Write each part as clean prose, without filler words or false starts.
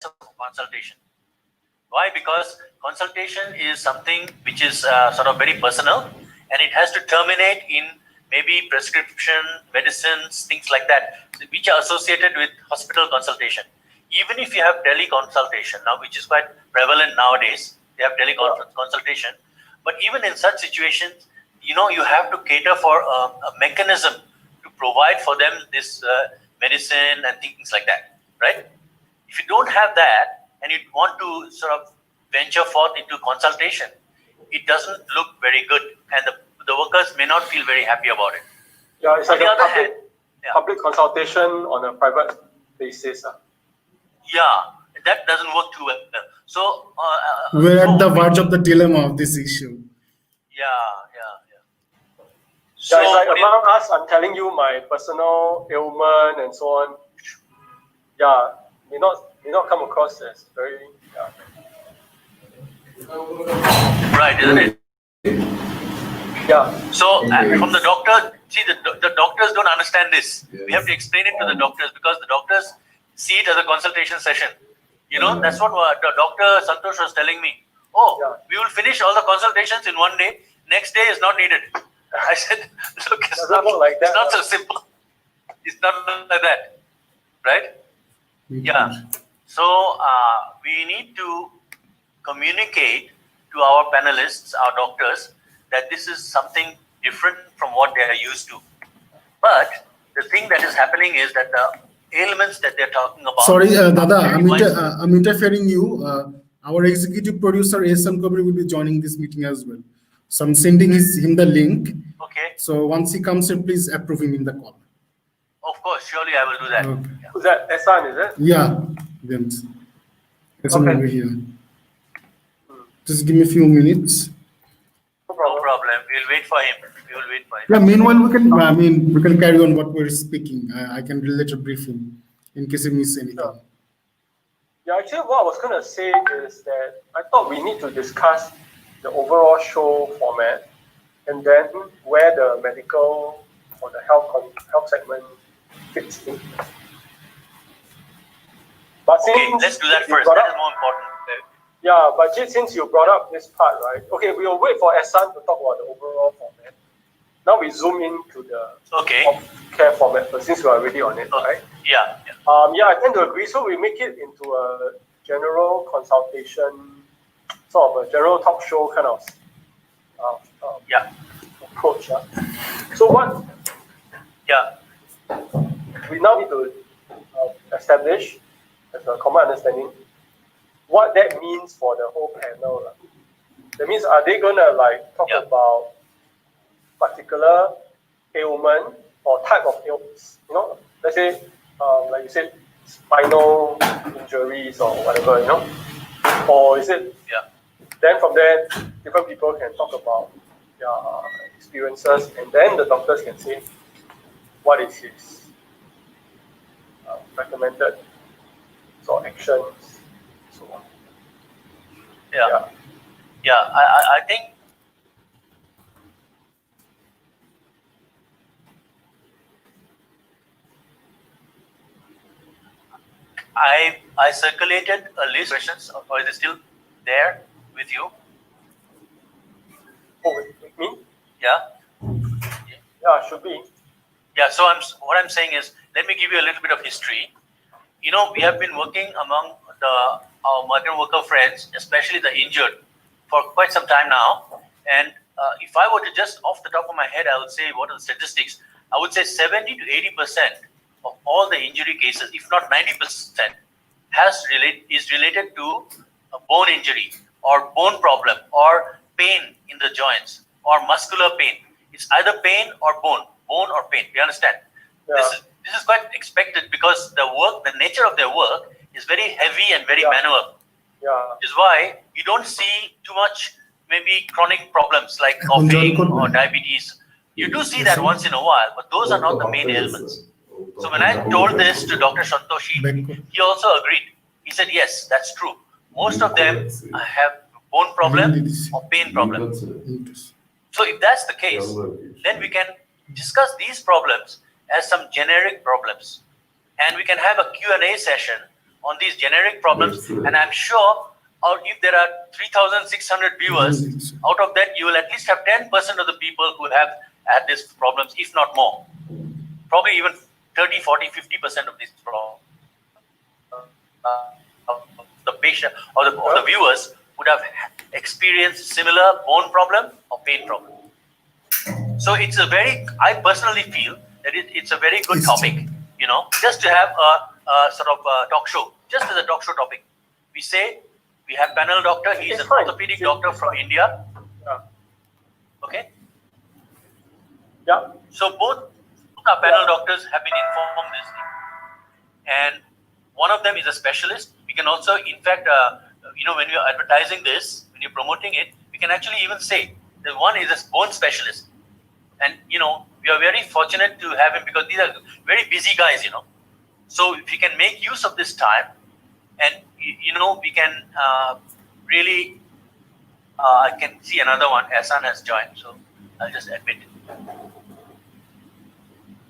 of consultation. Why? Because consultation is something which is sort of very personal, and it has to terminate in maybe prescription, medicines, things like that, which are associated with hospital consultation. Even if you have teleconsultation now, which is quite prevalent nowadays, they have teleconsultation. But even in such situations, you have to cater for a mechanism to provide for them this medicine and things like that, right? If you don't have that and you want to sort of venture forth into consultation, it doesn't look very good, and the workers may not feel very happy about it. Yeah, it's like public consultation on a private basis. Yeah, that doesn't work too well. So we're at the verge of the dilemma of this issue. Yeah. So it's like among us, I'm telling you my personal ailment and so on. Yeah, may not come across as very. Right, isn't it? Yeah. So from the doctor, see the doctors don't understand this. Yes. We have to explain it to the doctors, because the doctors see it as a consultation session. That's what Dr. Santosh was telling me. We will finish all the consultations in one day. Next day is not needed. I said, look, it's not so simple. It's not like that, right? Yeah. So we need to communicate to our panelists, our doctors, that this is something different from what they are used to. But the thing that is happening is that the ailments that they're talking about... Sorry, Dada, I'm interfering you. Our executive producer, Ehsan Kabir, will be joining this meeting as well. So I'm sending him the link. Okay. So once he comes in, please approve him in the call. Of course, surely I will do that. Okay. Yeah. Who's that? Ehsan, is it? Yeah. Ehsan over here. Just give me a few minutes. No problem. We'll wait for him. Yeah. Meanwhile, we can carry on what we're speaking. I can later brief him in case he miss anything. Sure. Yeah. Actually, what I was going to say is that I thought we need to discuss the overall show format, and then where the medical or the health segment fits in. But let's do that first. That is more important. Yeah, but since you brought up this part, right? Okay, we'll wait for Ehsan to talk about the overall format. Now we zoom into the care format first, since we're already on it, right? Yeah. I tend to agree. So we make it into a general consultation, sort of a general talk show kind of approach. So what? Yeah. We now need to establish, as a common understanding, what that means for the whole panel. That means, are they gonna talk about particular ailment or type of ailments? Let's say, like you said, spinal injuries or whatever, or is it? Yeah. Then from there, different people can talk about their experiences, and then the doctors can say what is his recommended actions, so on. Yeah. I think I circulated a list of questions, or is it still there with you? Oh, with me? Yeah, should be. Yeah, so what I'm saying is, let me give you a little bit of history. We have been working among our migrant worker friends, especially the injured, for quite some time now. And if I were to just off the top of my head, I would say, what are the statistics? I would say 70 to 80% of all the injury cases, if not 90%, is related to a bone injury or bone problem or pain in the joints or muscular pain. It's either pain or bone or pain. You understand? Yeah. This is quite expected, because the nature of their work is very heavy and very manual. Yeah. Which is why you don't see too much maybe chronic problems like coughing or diabetes. You do see that once in a while, but those are not the main ailments. So when I told this to Dr. Santoshi, he also agreed. He said, yes, that's true. Most of them have bone problem or pain problem. So if that's the case, then we can discuss these problems as some generic problems. And we can have a Q&A session on these generic problems, and I'm sure if there are 3,600 viewers, out of that you will at least have 10% of the people who have had these problems, if not more. Probably even 30, 40, 50% of these problems. The patient or the viewers would have experienced similar bone problem or pain problem. So it's I personally feel that it's a very good topic, just to have a sort of a talk show, just as a talk show topic. We say we have panel doctor, he is an orthopedic doctor from India. Yeah. Okay. Yeah. So both our panel doctors have been informed this thing. And one of them is a specialist. We can also, in fact, when you're advertising this, when you're promoting it, we can actually even say that one is a bone specialist. And, we are very fortunate to have him because these are very busy guys, So if you can make use of this time and, we can really, I can see another one, Ehsan has joined. So I'll just admit it.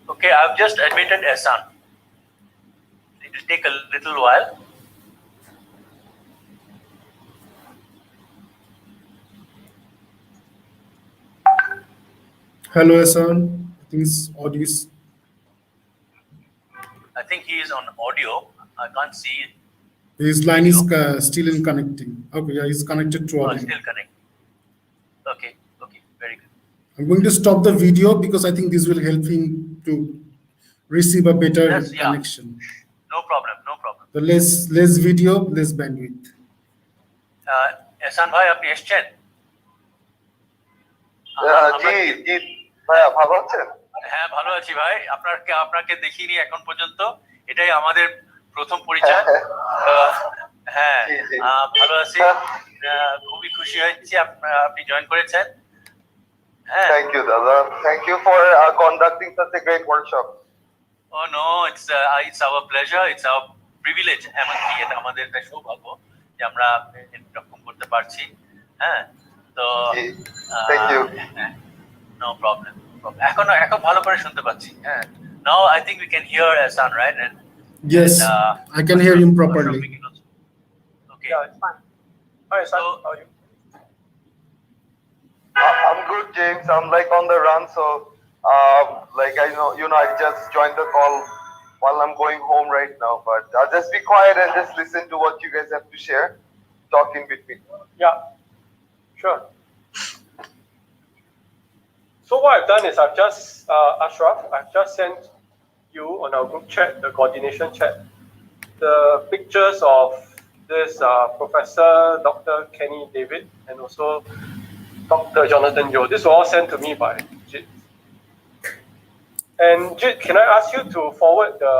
Okay, I've just admitted Ehsan. It will take a little while. Hello, Ehsan. I think his audio is. I think he is on audio. I can't see it. His line is still in connecting. Okay, yeah, he's connected to audio. Still connect. Okay, very good. I'm going to stop the video because I think this will help him to receive a better connection. No problem. So less video, less bandwidth. Ehsan bhai, আপনি এসেছেন? জি ভাইয়া ভালো আছেন? হ্যাঁ, ভালো আছি ভাই। আপনাকে দেখিনি এখন পর্যন্ত। এটাই আমাদের প্রথম পরিচয়। হ্যাঁ, ভালো আছি। খুবই খুশি হয়েছি আপনি জয়েন করেছেন। হ্যাঁ। Thank you, Dada. Thank you for conducting such a great workshop. Oh no, it's our pleasure, it's our privilege. এমনকি এটা আমাদের একটা সৌভাগ্য যে আমরা এরকম করতে পারছি। হ্যাঁ, তো Thank you. No problem. এখন ভালো করে শুনতে পাচ্ছি। হ্যাঁ। Now I think we can hear Ehsan, right? Yes, I can hear him properly. Okay. Yeah, it's fine. Hi, Ehsan. How are you? I'm good, James. I'm like on the run, so I know, I just joined the call while I'm going home right now. But I'll just be quiet and just listen to what you guys have to share. Talk in between. Yeah, sure. So what I've done is Ashraf, I've just sent you on our group chat, the coordination chat, the pictures of this Professor Dr. Kenny David and also Dr. Jonathan Yeo. This was all sent to me by Jit. And Jit, can I ask you to forward the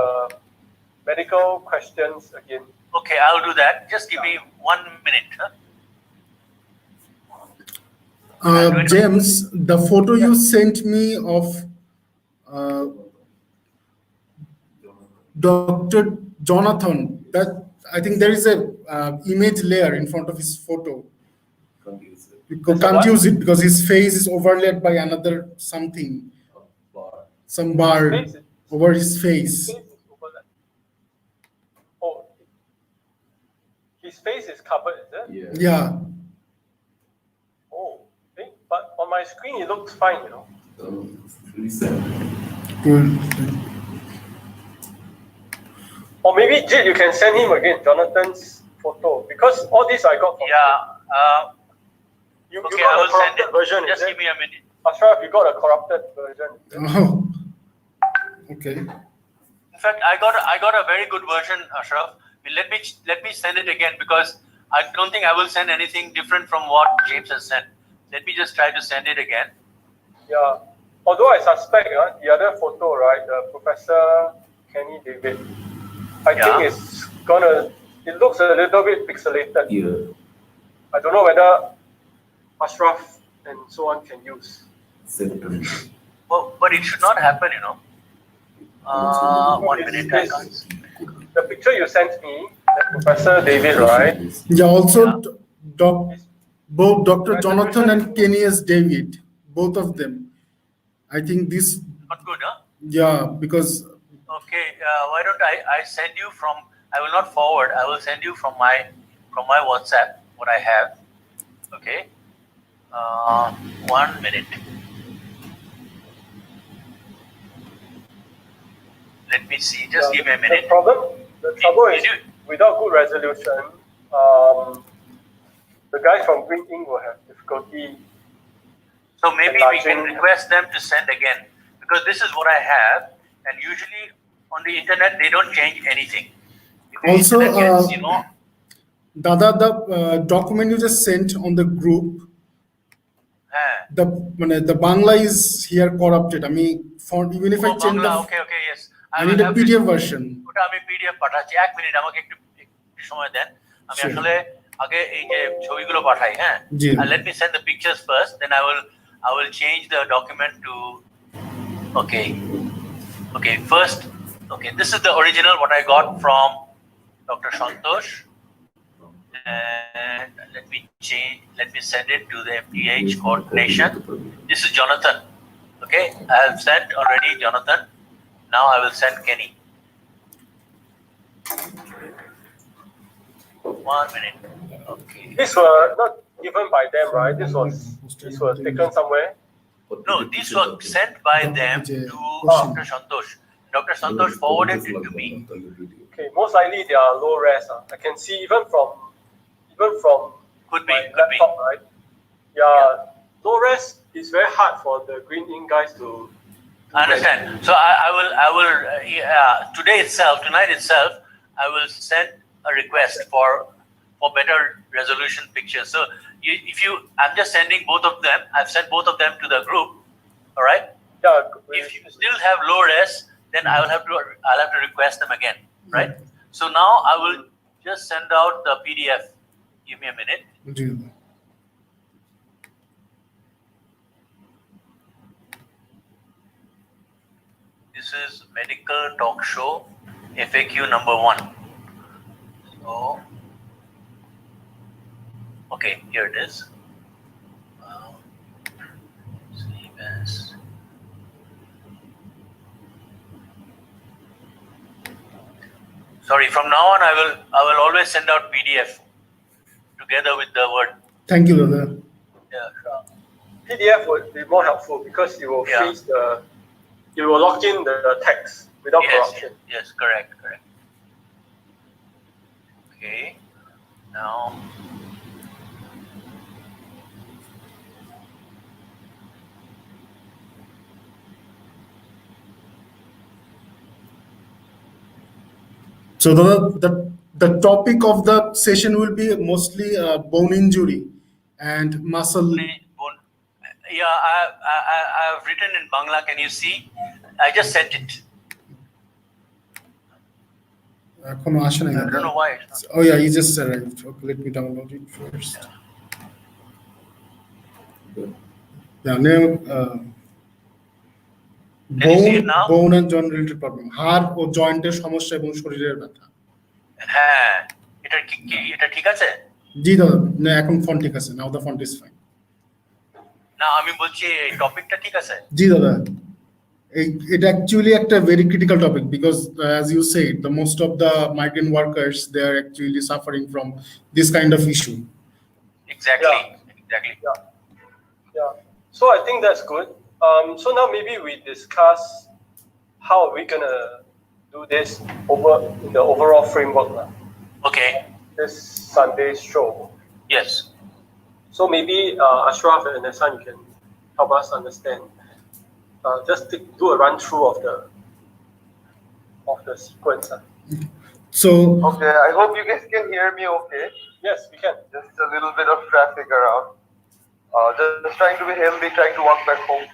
medical questions again? Okay, I'll do that. Just give me 1 minute. Huh? James, the photo you sent me of Dr. Jonathan, that I think there is a image layer in front of his photo. You confuse it because his face is overlaid by another something, some bar over his face. Oh, his face is covered, is it? Yeah. Oh, okay. But on my screen it looks fine, Good. Or maybe Jit, you can send him again Jonathan's photo because all this I got from You Okay, got I a will send corrupted it. version. Just give me a minute. Ashraf, you got a corrupted version. Oh, okay. In fact, I got a very good version, Ashraf. Let me send it again because I don't think I will send anything different from what James has sent. Let me just try to send it again. Yeah. Although I suspect the other photo, right, the Professor Kenny David, I think it looks a little bit pixelated. Yeah. I don't know whether Ashraf and so on can use. Well, but it should not happen, 1 minute. I can't see. The picture you sent me, that Professor David, right? Yeah, also both Dr. Jonathan and Kenny S. David, both of them. I think Not good, huh? yeah, because Okay, why don't I send you from I will not forward. I will send you from my WhatsApp what I have. Okay. 1 minute. Let me see. Just give me a minute. The trouble is, Did you- without good resolution, the guys from Green Ink will have difficulty. So maybe we can Enlarging. request them to send again, because this is what I have, and usually on the internet they don't change anything. If the Also, internet gets, the document you just sent on the group, হ্যাঁ। the Bangla is here corrupted. I mean, even if I Oh, change Bangla, the, okay, okay, yes. I will need a have to- PDF version. ওটা আমি PDF পাঠাচ্ছি। 1 minute আমাকে একটু সময় দেন। আমি Sure. আসলে আগে এই যে ছবিগুলো পাঠাই, হ্যাঁ। জি। Let me send the pictures first, then I will change the document to okay, first, okay, this is the original what I got from Dr. Santosh. And let me send it to the MPH coordination. This is Jonathan. Okay, I have sent already Jonathan. Now I will send Kenny. 1 minute. Okay. These were not given by them, right? This was taken somewhere. No, these were sent by them to Dr. Santosh. Dr. Santosh forwarded it to me. Okay, most likely they are low res. I can see even from Could my be, could be. laptop, right? Yeah, low res is very hard for the Green Ink guys to. I understand. So I will tonight itself, I will send a request for better resolution pictures. So I'm just sending both of them. I've sent both of them to the group. All right. Yeah. If you still have low res, then I'll have to request them again. Right. So now I will just send out the PDF. Give me a minute. G. This is medical talk show FAQ number 1. So, okay, here it is. Save as. Sorry, from now on I will always send out PDF together with the word. Thank you, Dada. Yeah, sure. PDF would be more helpful because you will Yeah. you will lock in the text without Yes, corruption. yes, correct. Okay, now. So the topic of the session will be mostly bone injury and muscle. Yeah, I have written in Bangla. Can you see? I just sent it. এখনো আসে নাই I don't know why. It's not. Oh yeah, you just arrived. Okay, let me download it first. Yeah, now, Can you see it now? bone and joint related problem. হাড় ও জয়েন্টের সমস্যা এবং শরীরের ব্যথা। হ্যাঁ, এটা ঠিক আছে? জি দাদা, না এখন ফন্ট ঠিক আছে। Now the font is fine. না, আমি বলছি এই টপিকটা ঠিক আছে? জি দাদা, it actually একটা very critical topic because as you said, the most of the migrant workers, they are actually suffering from this kind of issue. Exactly. Yeah. So I think that's good. So now maybe we discuss how are we gonna do this in the overall framework Okay. this Sunday's show. Yes. So maybe Ashraf and Hassan, you can help us understand. Just do a run through of the sequence. So Okay, I hope you guys can hear me okay. Yes, we can. Just a little bit of traffic around. Just trying to be healthy, trying to walk back home.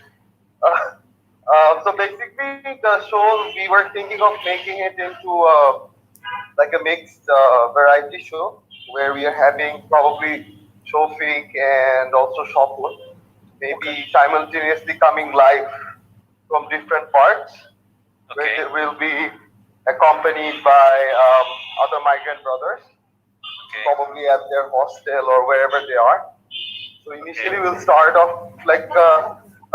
So basically, the show, we were thinking of making it into like a mixed variety show where we are having probably Shofik and also Shopwood, maybe simultaneously coming live from different parts, where Okay. they will be accompanied by other migrant brothers, Okay. probably at their hostel or wherever they are. So initially we'll start off like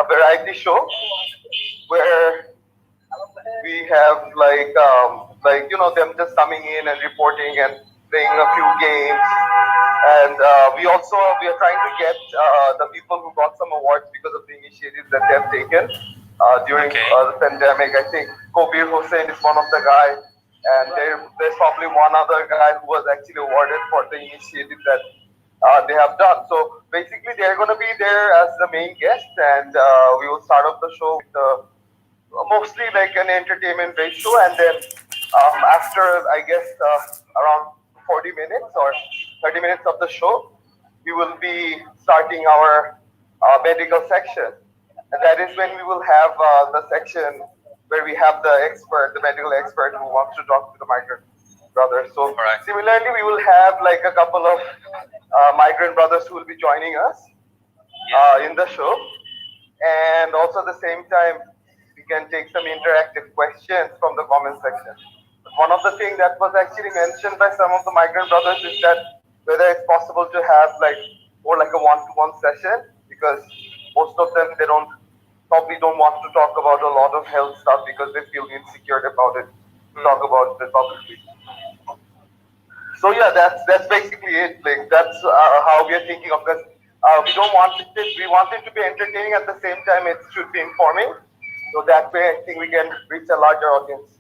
a variety show where we have them just coming in and reporting and playing a few games. And we are trying to get the people who got some awards because of the initiatives that they have taken during Okay. the pandemic. I think Kobir Hossein is one of the guys, and there's probably one other guy who was actually awarded for the initiative that they have done. So basically, they're going to be there as the main guest, and we will start off the show with mostly like an entertainment-based show, and then after I guess around 40 minutes or 30 minutes of the show, we will be starting our medical section, and that is when we will have the section where we have the medical expert who wants to talk to the migrant brothers. So Alright. similarly, we will have like a couple of migrant brothers who will be joining us in the show, and also at the same time we can take some interactive questions from the comment section. But one of the things that was actually mentioned by some of the migrant brothers is that whether it's possible to have like more like a one-to-one session, because most of them they probably don't want to talk about a lot of health stuff because they feel insecure about it to talk about it publicly. So yeah, that's basically it. Like that's how we are thinking of this. We don't want it. We want it to be entertaining at the same time. It should be informing. So that way, I think we can reach a larger audience.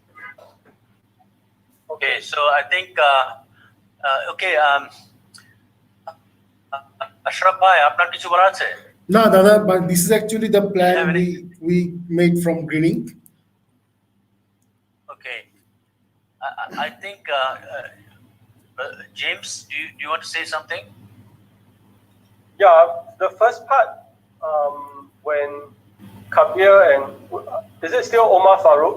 Okay, so I think Ashraf bhai, আপনার কিছু বলার আছে? No, Dada, but this is actually the Have plan any- we made from Green Ink. Okay, I think James, do you want to say something? Yeah, the first part, when Kabir and is it still Omar Farouk?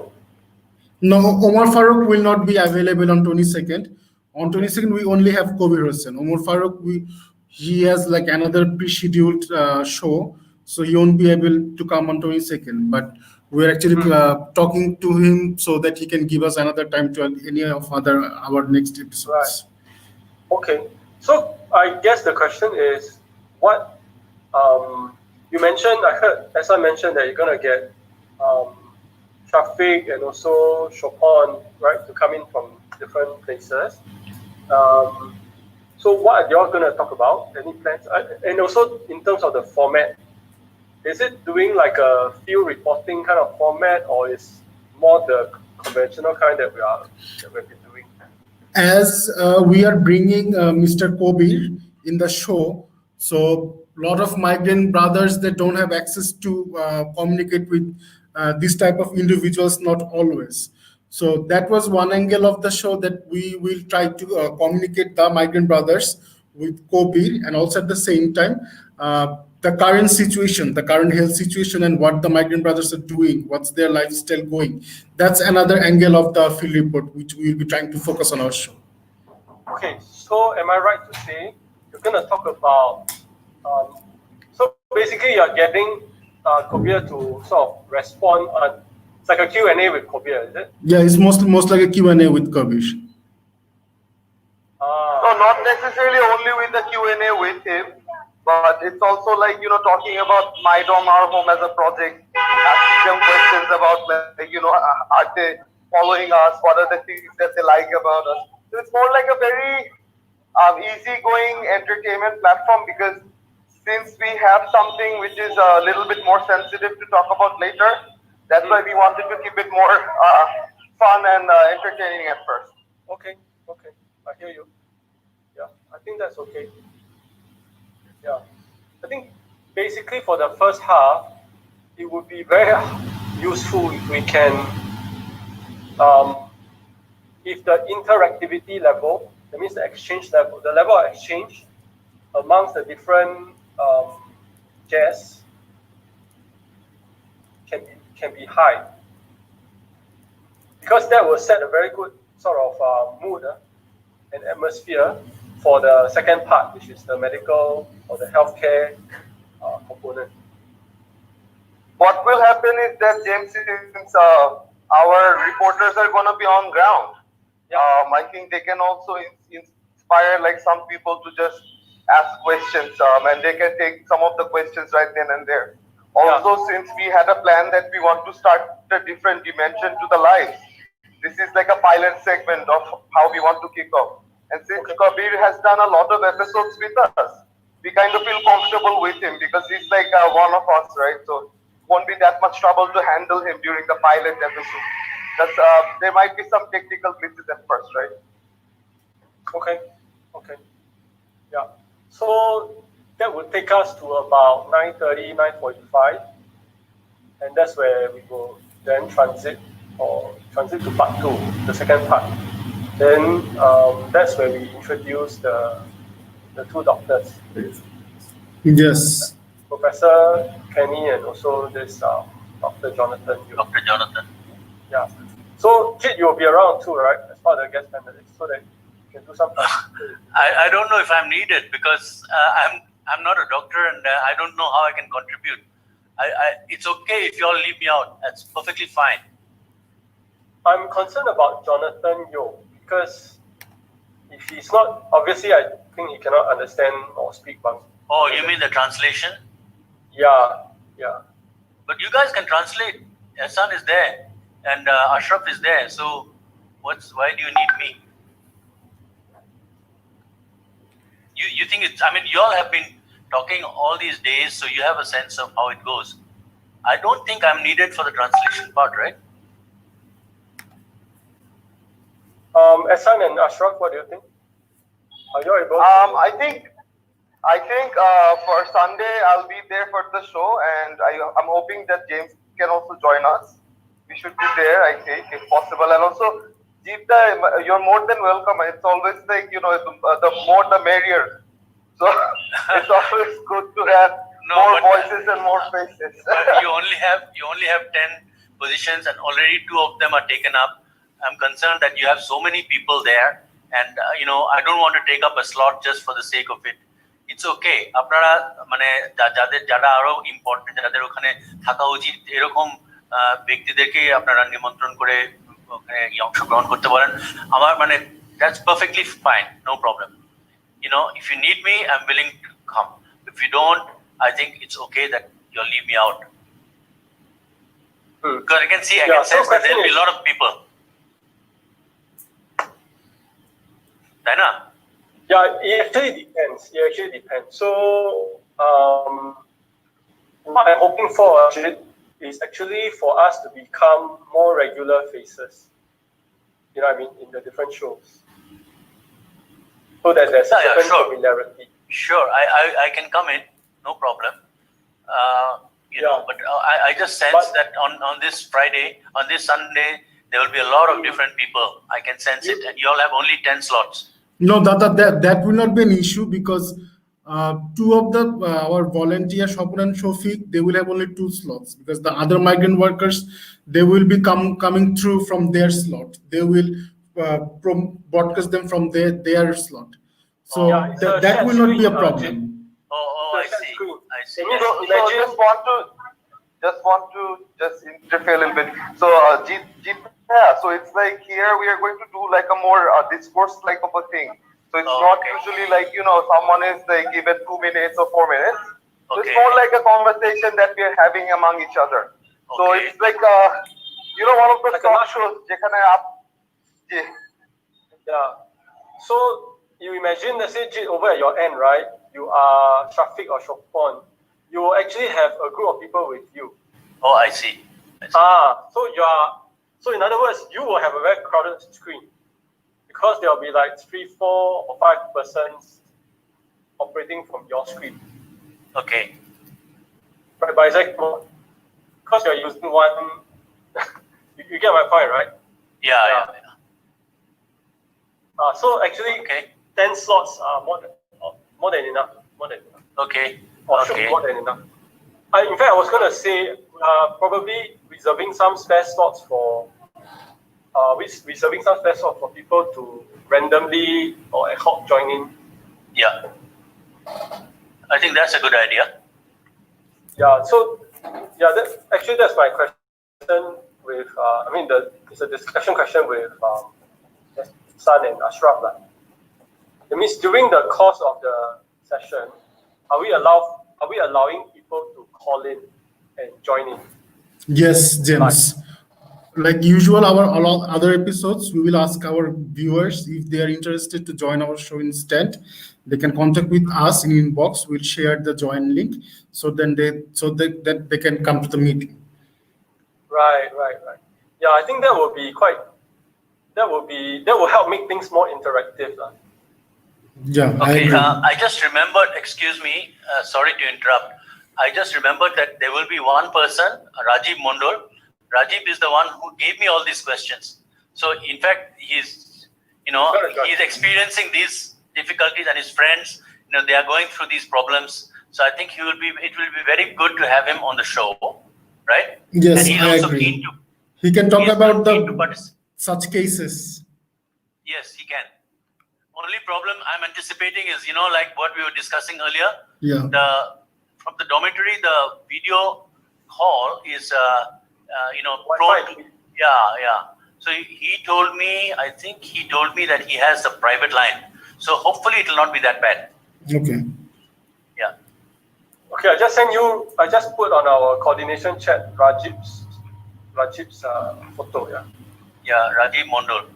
No, Omar Farouk will not be available on 22nd. On 22nd, we only have Kobir Hossein. Omar Farouk, he has like another pre-scheduled show, so he won't be able to come on 22nd. But we're actually talking to him so that he can give us another time to any of our next episodes. Okay, so I guess the question is, what you mentioned? I heard Essa mentioned that you're gonna get Shafiq and also Chopin, right, to come in from different places. So what are y'all gonna talk about? Any plans? And also in terms of the format, is it doing like a field reporting kind of format, or is more the conventional kind that we've been doing? As we are bringing Mr. Kobir in the show, so a lot of migrant brothers that don't have access to communicate with this type of individuals, not always. So that was one angle of the show, that we will try to communicate the migrant brothers with Kobir, and also at the same time the current situation, the current health situation, and what the migrant brothers are doing, what's their lifestyle going. That's another angle of the field report, which we will be trying to focus on our show. Okay, so am I right to say you're gonna talk about? So basically, you're getting Kobir to sort of respond on. It's like a Q&A with Kobir, is it? Yeah, it's most like a Q&A with Kobir. No, not necessarily only with the Q&A with him, but it's also like, talking about My Dom, Our Home as a project, asking them questions about, like, are they following us? What are the things that they like about us? So it's more like a very easygoing entertainment platform, because since we have something which is a little bit more sensitive to talk about later, that's why we wanted to keep it more fun and entertaining at first. Okay, I hear you. Yeah, I think that's okay. Yeah, I think basically for the first half, it would be very useful if we can, if the interactivity level, that means the exchange level, the level of exchange amongst the different guests can be high, because that will set a very good sort of mood and atmosphere for the second part, which is the medical or the healthcare component. What will happen is that, James, since our reporters are going to be on ground, I think they can also inspire like some people to just ask questions, and they can take some of the questions right then and there. Also, since we had a plan that we want to start a different dimension to the lives, this is like a pilot segment of how we want to kick off. And since Kabir has done a lot of episodes with us, we kind of feel comfortable with him because he's like one of us, right? So it won't be that much trouble to handle him during the pilot episode. That's there might be some technical glitches at first, right? Okay. Yeah. So that would take us to about 9:30, 9:45, and that's where we will then transit to part 2, the second part. Then that's where we introduce the two doctors, Yes. Professor Kenny and also this Dr. Jonathan. Dr. Jonathan. Yeah. So Jit, you'll be around too, right? As part of the guest panelist, so that you can do some. I don't know if I'm needed because I'm not a doctor and I don't know how I can contribute. It's okay if you all leave me out. That's perfectly fine. I'm concerned about Jonathan Yeo because if he's not, obviously I think he cannot understand or speak Bangla. Oh, you mean the translation? Yeah. But you guys can translate. Ehsan is there and Ashraf is there. So why do you need me? You think it's, I mean, you all have been talking all these days, so you have a sense of how it goes. I don't think I'm needed for the translation part, right? Ehsan and Ashraf, what do you think? Are you able to? I think for Sunday I'll be there for the show, and I'm hoping that James can also join us. We should be there, I think, if possible. And also, Jeeta, you're more than welcome. It's always like, the more the merrier. So it's always good to have more voices and more faces. you only have 10 positions, and already 2 of them are taken up. I'm concerned that you have so many people there, and I don't want to take up a slot just for the sake of it. It's okay. আপনারা মানে যারা আরো important, যাদের ওখানে থাকা উচিত এরকম ব্যক্তিদেরকে আপনারা নিমন্ত্রণ করে ওখানে অংশগ্রহণ করতে পারেন। আমার মানে that's perfectly fine, no problem. If you need me, I'm willing to come. If you don't, I think it's okay that you'll leave me out. Because I can sense that there'll be a lot of people. Right? Yeah, it actually depends. So, what I'm hoping for is actually for us to become more regular faces. You know what I mean? In the different shows. So that there's a certain familiarity. Sure, I can come in, no problem. But I just sense that on this Friday, on this Sunday, there will be a lot of different people. I can sense it, and you all have only 10 slots. No, that will not be an issue because 2 of our volunteers, Shopur and Shofiq, they will have only 2 slots because the other migrant workers, they will be coming through from their slot. They will broadcast them from their slot. So that will not be a problem. I see. So just want to interfere a little bit. So so it's like here we are going to do like a more discourse like of a thing. So it's not usually like someone is like given 2 minutes or 4 minutes. So it's more like a conversation that we are having among each other. So it's like one of the talk shows. Yeah. So you imagine, let's say over at your end, right? You are Shafiq or Shopon. You will actually have a group of people with you. Oh, I see. So in other words, you will have a very crowded screen because there will be like 3, 4, or 5 persons operating from your screen. Okay. Right, but it's like because you're using one. you get my point, right? Yeah. So actually, 10 slots are more than enough. Okay. Should be more than enough. In fact, I was going to say probably reserving some spare slots for people to randomly or ad hoc join in. Yeah. I think that's a good idea. Yeah. So that's my question with. It's a discussion question with San and Ashraf. That means during the course of the session, are we allowing people to call in and join in. Yes, James. Like usual, our all other episodes, we will ask our viewers if they are interested to join our show instead. They can contact with us in inbox. We'll share the join link so then that they can come to the meeting. Right. Yeah, I think that will help make things more interactive. Yeah, I Okay, agree. I just remembered, excuse me, sorry to interrupt. I just remembered that there will be one person, Rajiv Mondol. Rajiv is the one who gave me all these questions. So in fact, he's experiencing these difficulties, and his friends, they are going through these problems. So I think it will be very good to have him on the show, right? Yes, and he's I also agree. keen to He can talk he's about keen to participate. such cases. Yes, he can. Only problem I'm anticipating is, like what we were discussing earlier. Yeah. From the dormitory, the video call is, Wi-Fi. prone to, yeah. So he told me, I think he told me that he has a private line. So hopefully it will not be that bad. Okay. Yeah. Okay, I just put on our coordination chat Rajib's photo. Yeah. Yeah, Rajiv Mondol.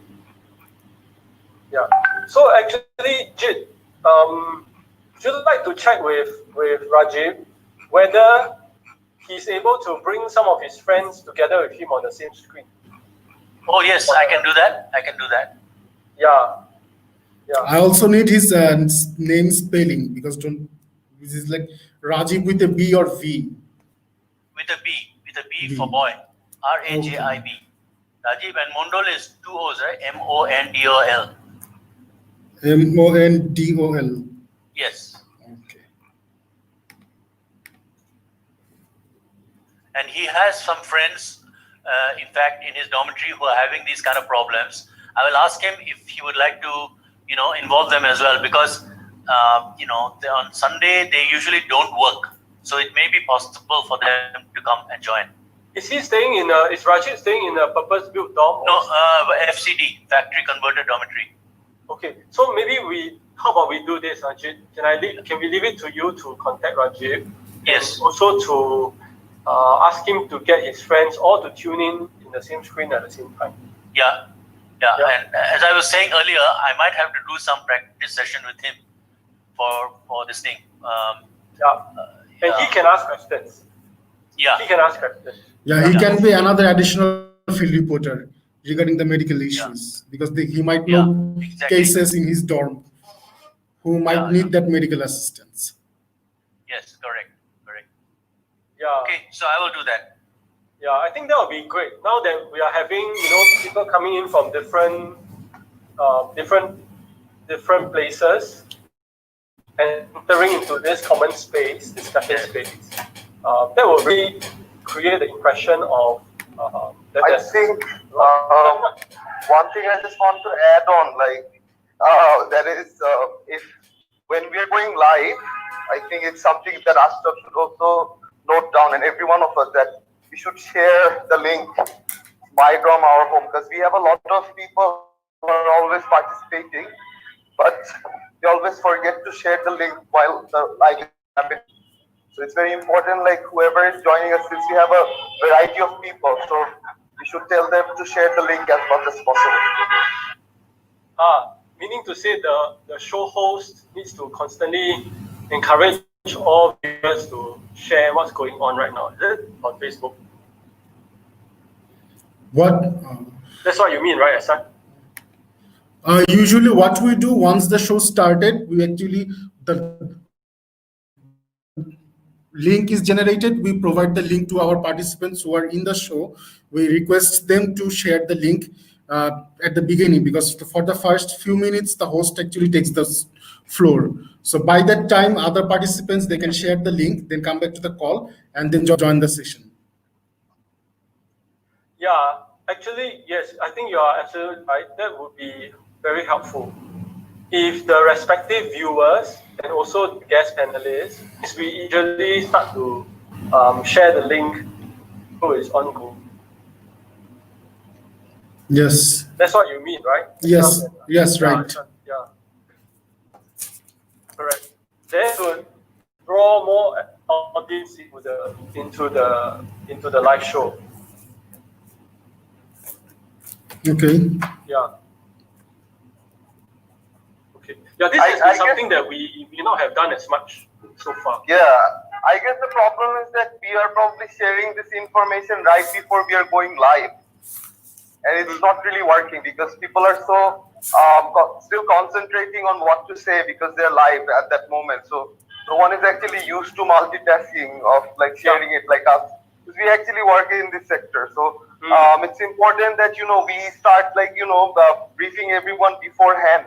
Yeah. So actually, Jit, would you like to check with Rajiv whether he's able to bring some of his friends together with him on the same screen? Oh yes, I can do that. Yeah. I also need his name spelling because this is like Rajiv with a B or V. With a B for boy. Rajib. Rajiv, and Mondol is 2 O's, right? Mondol. Mondol. Yes. Okay. And he has some friends, in fact, in his dormitory who are having these kind of problems. I will ask him if he would like to, involve them as well, because, on Sunday they usually don't work. So it may be possible for them to come and join. Is Rajib staying in a purpose-built dorm? No, FCD, factory converted dormitory. Okay, so maybe how about we do this, Rajib? Can we leave it to you to contact Rajib? Yes. And also to ask him to get his friends all to tune in the same screen at the same time. Yeah. And as I was saying earlier, I might have to do some practice session with him for this thing. And he can ask questions. Yeah. He can ask questions. Yeah, he can be another additional field reporter regarding the medical issues because he might know exactly. cases in his dorm who might need that medical assistance. Yes, correct. Yeah. Okay, so I will do that. Yeah, I think that would be great. Now that we are having, people coming in from different places and entering into this common space, discussion space, that will really create the impression of that. I think one thing I just want to add on, that is, if when we are going live, I think it's something that Ashraf should also note down, and every one of us, that we should share the link, MyDrom Our Home, because we have a lot of people who are always participating, but we always forget to share the link while the live is happening. So it's very important, whoever is joining us, since we have a variety of people, so we should tell them to share the link as much as possible. Meaning to say the show host needs to constantly encourage all viewers to share what's going on right now. Is it on Facebook? What? That's what you mean, right, Asan? Usually what we do once the show started, the link is generated, we provide the link to our participants who are in the show. We request them to share the link at the beginning, because for the first few minutes, the host actually takes the floor. So by that time, other participants, they can share the link, then come back to the call, and then join the session. Yeah, actually, yes, I think you are absolutely right. That would be very helpful. If the respective viewers and also guest panelists, we usually start to share the link who is on Google. Yes. That's what you mean, right? Yes. Yes, right. Yeah. Correct. That would draw more audience into the live show. Okay. Yeah. Okay. Yeah, this I is guess- something that we not have done as much so far. Yeah, I guess the problem is that we are probably sharing this information right before we are going live. And it's not really working because people are so still concentrating on what to say because they're live at that moment. So no one is actually used to multitasking of like sharing it like us. Because we actually work in this sector. So it's important that, we start like, briefing everyone beforehand.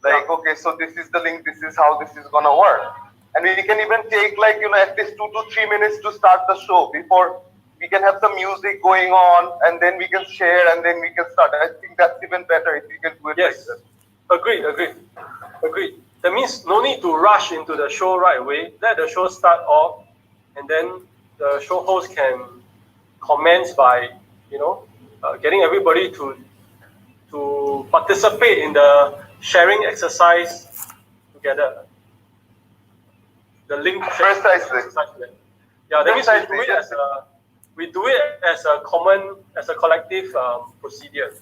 Like, okay, so this is the link, this is how this is gonna work. And we can even take like, at least 2 to 3 minutes to start the show before we can have some music going on and then we can share and then we can start. I think that's even better if we can do it Yes. like that. Agreed. That means no need to rush into the show right away. Let the show start off, and then the show host can commence by, getting everybody to participate in the sharing exercise together. The link sharing Precisely. exercise. Yeah, that means we do it as a collective procedure.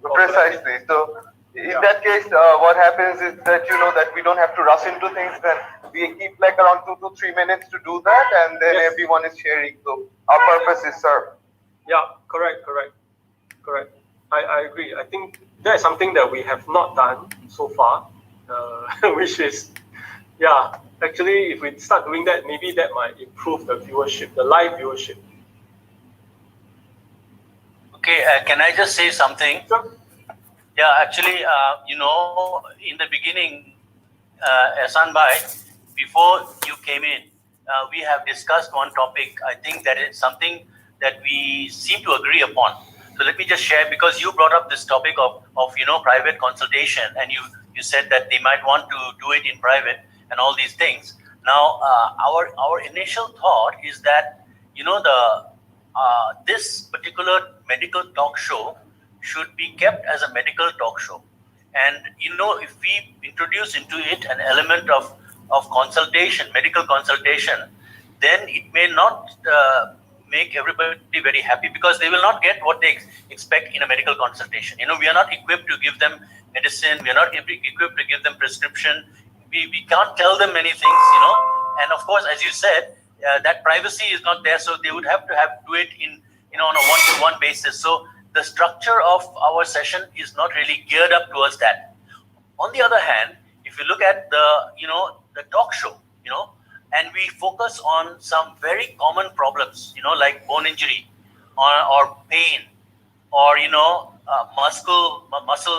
Precisely. So in that case, what happens is that, that we don't have to rush into things, then we keep like around 2 to 3 minutes to do that and then Yes. everyone is sharing. So our purpose is served. Yeah, correct. I agree. I think that is something that we have not done so far, which is, actually, if we start doing that, maybe that might improve the viewership, the live viewership. Okay, can I just say something? Sure. Yeah, actually, in the beginning, Ehsan Bhai, before you came in, we have discussed one topic. I think that is something that we seem to agree upon. So let me just share, because you brought up this topic of private consultation, and you said that they might want to do it in private and all these things. Now, our initial thought is that this particular medical talk show should be kept as a medical talk show, and if we introduce into it an element of consultation, medical consultation, then it may not make everybody very happy, because they will not get what they expect in a medical consultation. We are not equipped to give them medicine. We are not equipped to give them prescription. We can't tell them many things, and of course, as you said, that privacy is not there, so they would have to do it on a one-to-one basis. So the structure of our session is not really geared up towards that. On the other hand, if you look at the talk show, and we focus on some very common problems, like bone injury or pain, or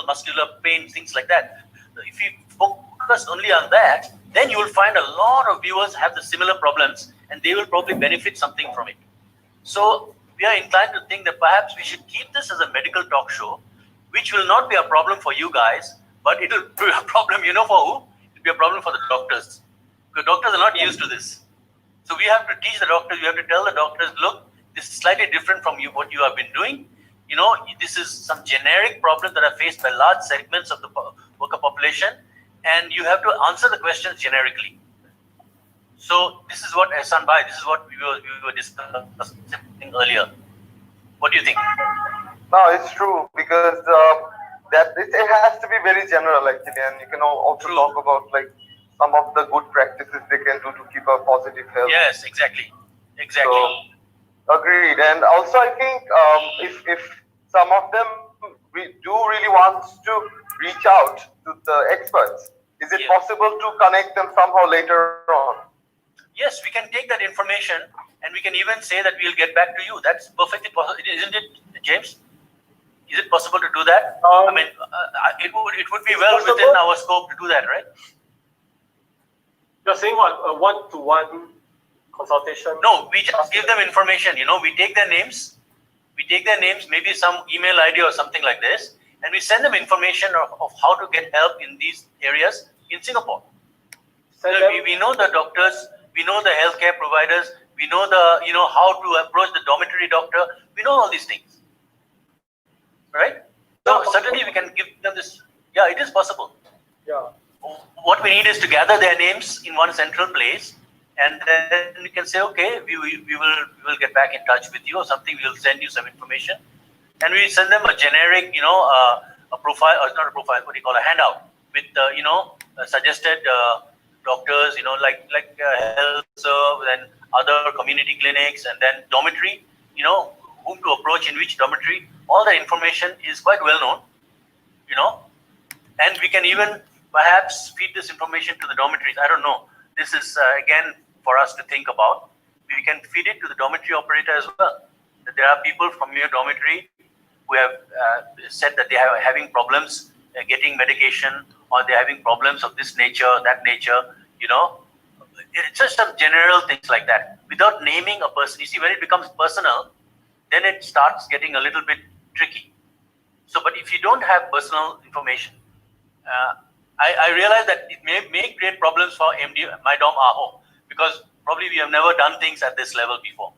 muscular pain, things like that. If you focus only on that, then you will find a lot of viewers have the similar problems, and they will probably benefit something from it. So we are inclined to think that perhaps we should keep this as a medical talk show, which will not be a problem for you guys, but it will be a problem, for who? It will be a problem for the doctors. Because doctors are not used to this. So we have to teach the doctors, we have to tell the doctors, look, this is slightly different from what you have been doing. This is some generic problem that are faced by large segments of the worker population, and you have to answer the questions generically. So this is what Ehsan Bhai, this is what we were discussing earlier. What do you think? No, it's true, because that it has to be very general actually, and you can also talk about like some of the good practices they can do to keep a positive health. Yes, exactly. So, agreed. And also, I think if some of them do really want to reach out to the experts, is it possible to connect them somehow later on? Yes, we can take that information, and we can even say that we'll get back to you. That's perfectly possible, isn't it, James? Is it possible to do that? It would be well within our scope to do that, right? You're saying what, a one-to-one consultation? No, we just give them information. We take their names, maybe some email ID or something like this, and we send them information of how to get help in these areas in Singapore. We know the doctors, we know the healthcare providers, we know how to approach the dormitory doctor. We know all these things, right? So certainly we can give them this. Yeah, it is possible. Yeah. What we need is to gather their names in one central place, and then you can say, okay, we will get back in touch with you or something. We'll send you some information, and we send them a generic, a profile, or not a profile, what do you call a handout with, suggested doctors, like health serve and other community clinics, and then dormitory, whom to approach in which dormitory. All the information is quite well known, and we can even perhaps feed this information to the dormitories. I don't know. This is again for us to think about. We can feed it to the dormitory operator as well. That there are people from your dormitory who have said that they are having problems getting medication, or they're having problems of this nature, that nature, It's just some general things like that, without naming a person. You see, when it becomes personal, then it starts getting a little bit tricky. So, but if you don't have personal information, I realize that it may create problems for MD, MyDom AHO, because probably we have never done things at this level before.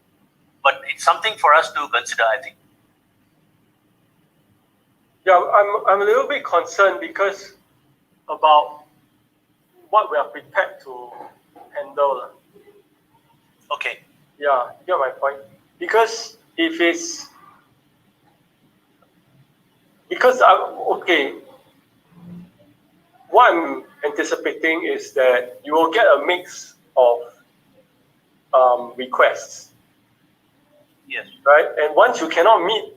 But it's something for us to consider, I think. Yeah, I'm a little bit concerned because about what we are prepared to handle. Okay. Yeah, you get my point. Because if it's what I'm anticipating is that you will get a mix of requests. Yes. Right? And once you cannot meet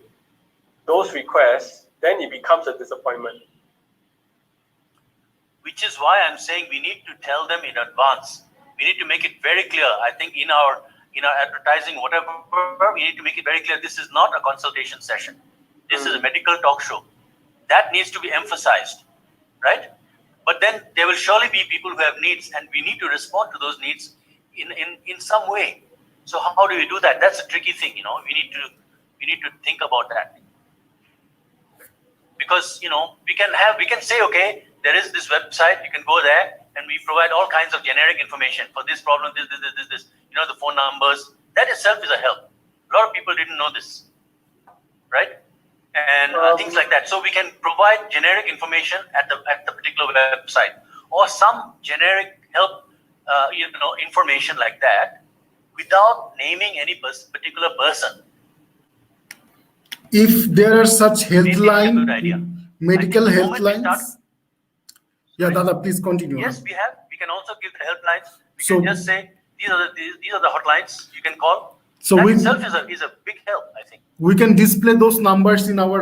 those requests, then it becomes a disappointment. Which is why I'm saying we need to tell them in advance. We need to make it very clear. I think in our advertising, whatever, we need to make it very clear. This is not a consultation session. This is a medical talk show. That needs to be emphasized, right? But then there will surely be people who have needs, and we need to respond to those needs in some way. So how do we do that? That's a tricky thing, We need to think about that. Because we can say, okay, there is this website, you can go there, and we provide all kinds of generic information for this problem, this, the phone numbers. That itself is a help. A lot of people didn't know this, right? And things like that. So we can provide generic information at the particular website, or some generic help, information like that, without naming any particular person. If there are such Maybe it's a good healthline, idea. medical I think the moment we helplines. start- Yeah, Dada, please continue. Yes, we have. We can also give the helplines. We So- can just say these are the hotlines you can call. So that we- itself is a big help, I think. We can display those numbers in our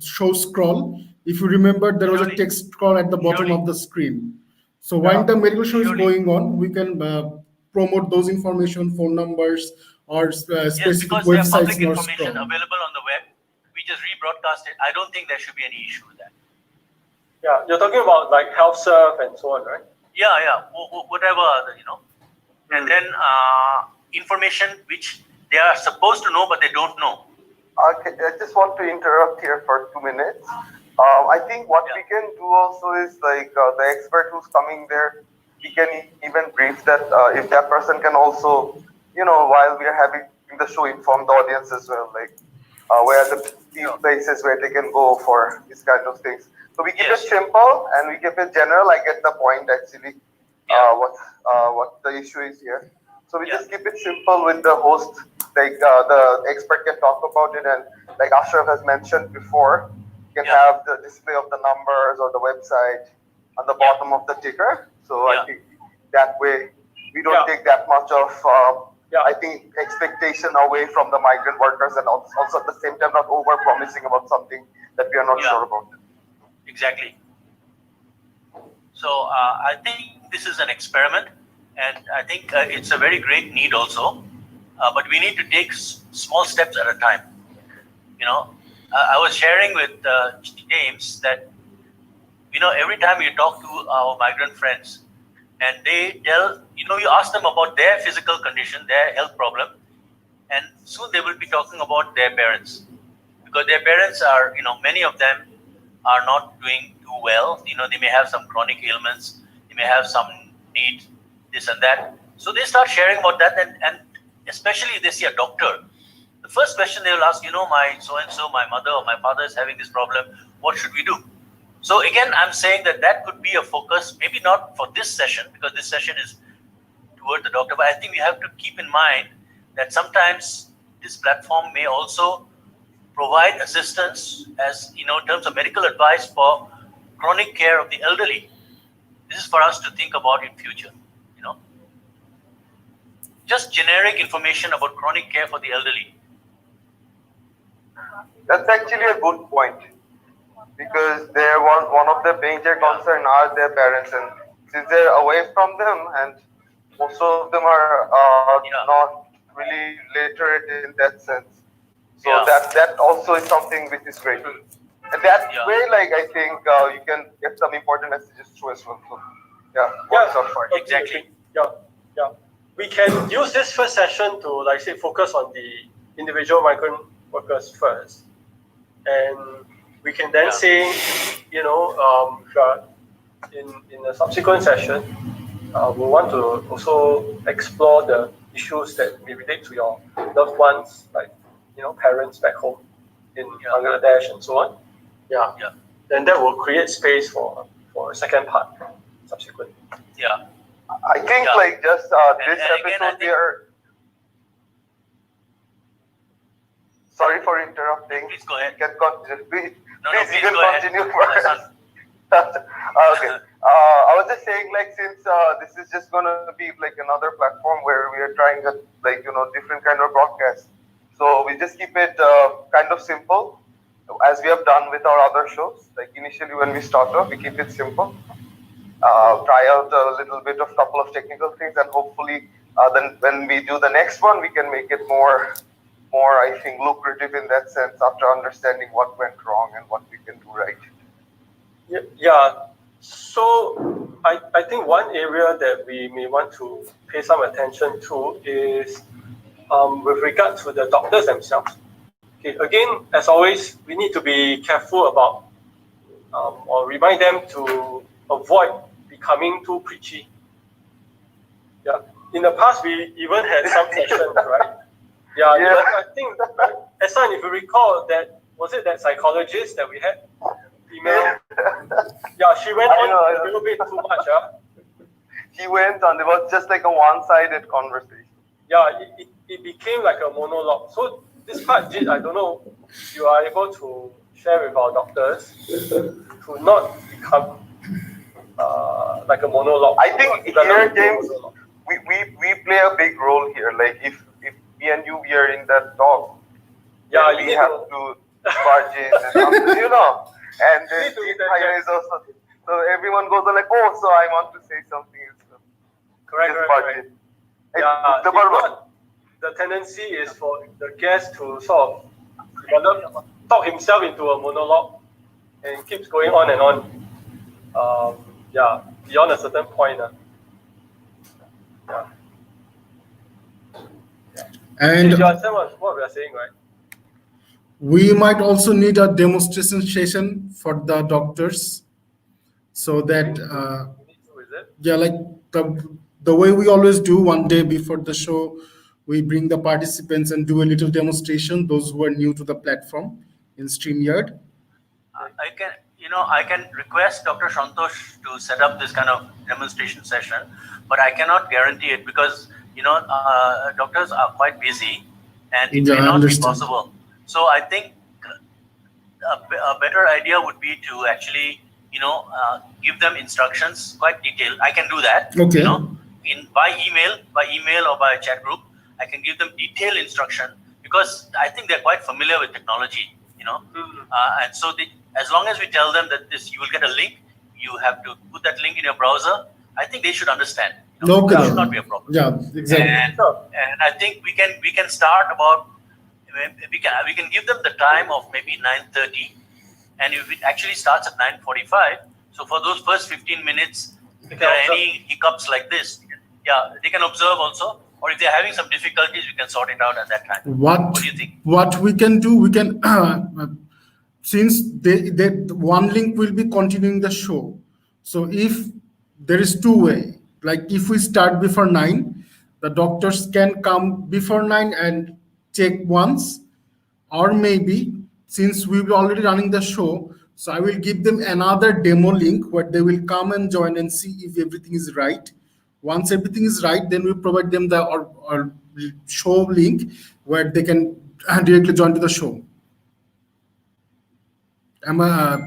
show scroll. If you remember, there was a Surely. text scroll at the bottom Surely. of the screen. So while the medical show is Surely. going on, we can promote those information, phone numbers, or Yes, specific because there are websites public in our information scroll. available on the web. We just rebroadcast it. I don't think there should be any issue with that. Yeah, you're talking about like HealthServe and so on, right? Yeah. Whatever, And then information which they are supposed to know, but they don't know. Okay, I just want to interrupt here for 2 minutes. I think what we can do also is like the expert who's coming there, he can even brief that if that person can also, while we are having the show, inform the audience as well, like where are the few places where they can go for these kind of things. So we keep Yes. it simple and we keep it general. I get the point actually. What the issue is here. So we just keep it simple with the host, like the expert can talk about it, and like Ashraf has mentioned before, you can have the display of the numbers or the website on the bottom of the ticker. So I think that way we don't take that much of I think expectation away from the migrant workers, and also at the same time not over promising about something that we are not sure about. Exactly. So I think this is an experiment, and I think it's a very great need also. But we need to take small steps at a time. I was sharing with James that every time you talk to our migrant friends, and they tell you ask them about their physical condition, their health problem, and soon they will be talking about their parents, because their parents are many of them are not doing too well. They may have some chronic ailments, they may have some need, this and that. So they start sharing about that, and especially if they see a doctor, the first question they will ask, my so-and-so, my mother or my father is having this problem, what should we do? So again, I'm saying that could be a focus, maybe not for this session, because this session is toward the doctor. But I think we have to keep in mind that sometimes this platform may also provide assistance as in terms of medical advice for chronic care of the elderly. This is for us to think about in future. Just generic information about chronic care for the elderly. That's actually a good point, because they're one of the major concern are their parents, and since they're away from them, and most of them are not really literate in that sense. So that also is something which is great. And that way, like I think you can get some important messages through as well. So, works out fine. Exactly. Yeah. We can use this first session to, like say, focus on the individual migrant workers first, and we can then say, in a subsequent session, we want to also explore the issues that may relate to your loved ones, like parents back home in Bangladesh and so on. Yeah. Then that will create space for a second part subsequently. Yeah. I think like just this episode here. Sorry for interrupting. Please go ahead. You can continue. Please you can go ahead. continue first. Okay. I was just saying, like, since this is just gonna be like another platform where we are trying to, like, different kind of broadcasts. So we just keep it kind of simple, as we have done with our other shows. Like initially when we start off, we keep it simple. Try out a little bit of couple of technical things, and hopefully then when we do the next one, we can make it more I think lucrative in that sense, after understanding what went wrong and what we can do right. Yeah. So I think one area that we may want to pay some attention to is with regard to the doctors themselves. Okay, again, as always, we need to be careful about or remind them to avoid becoming too preachy. Yeah. In the past, we even had some sessions, right? Yeah. I think, Ehsan, if you recall, was it that psychologist that we had? Female. Yeah, she went on a little bit too much. She went on. It was just like a one-sided conversation. Yeah, it became like a monologue. So this part, Jit, I don't know if you are able to share with our doctors to not become like a monologue. I think here, James, we play a big role here. Like if me and you we are in that talk, we have to barge in and and then is also, so everyone goes on like, oh, so I want to say something. Correct. The tendency is for the guest to sort of talk himself into a monologue and keeps going on and on. Beyond a certain point. And you understand what we are saying, right? we might also need a demonstration session for the doctors, so that like the way we always do, one day before the show, we bring the participants and do a little demonstration, those who are new to the platform in StreamYard. I can request Dr. Santosh to set up this kind of demonstration session, but I cannot guarantee it because doctors are quite busy and it may not be possible. So I think a better idea would be to actually give them instructions quite detailed. I can do that. Okay. By email or by a chat group, I can give them detailed instruction because I think they're quite familiar with technology. And so as long as we tell them that you will get a link, you have to put that link in your browser. I think they should understand. That should not be a problem. Yeah, exactly. And I think we can start about. We can give them the time of maybe 9:30, and if it actually starts at 9:45, so for those first 15 minutes, if there are any hiccups like this, they can observe also, or if they're having some difficulties, we can sort it out at that time. What do you think? What we can do, we can since one link will be continuing the show, so if there is two way, like if we start before 9, the doctors can come before 9 and check once, or maybe since we will already running the show, so I will give them another demo link where they will come and join and see if everything is right, Once everything is right, then we provide them the or show link where they can directly join to the show. Am I,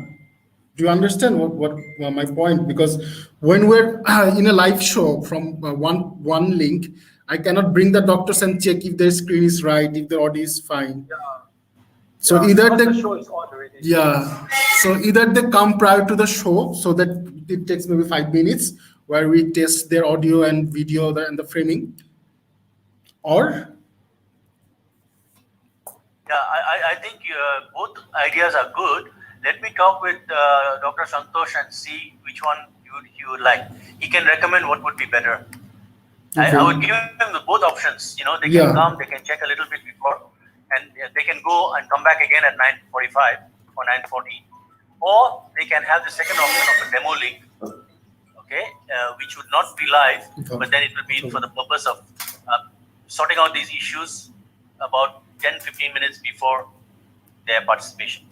do you understand what my point? Because when we're in a live show from one link, I cannot bring the doctors and check if their screen is right, if the audio is fine. So either because they, the show is on already. yeah, so either they come prior to the show, so that it takes maybe 5 minutes where we test their audio and video and the framing, or Yeah, I think both ideas are good. Let me talk with Dr. Santosh and see which one you would like. He can recommend what would be better. Okay. I would give them both options. You know, they can Yeah. come, they can check a little bit before, and they can go and come back again at 9:45 or 9:40, or they can have the second option of a demo link, okay, which would not be live, Okay. but then it will be for the purpose of sorting out these issues about 10-15 minutes before their participation.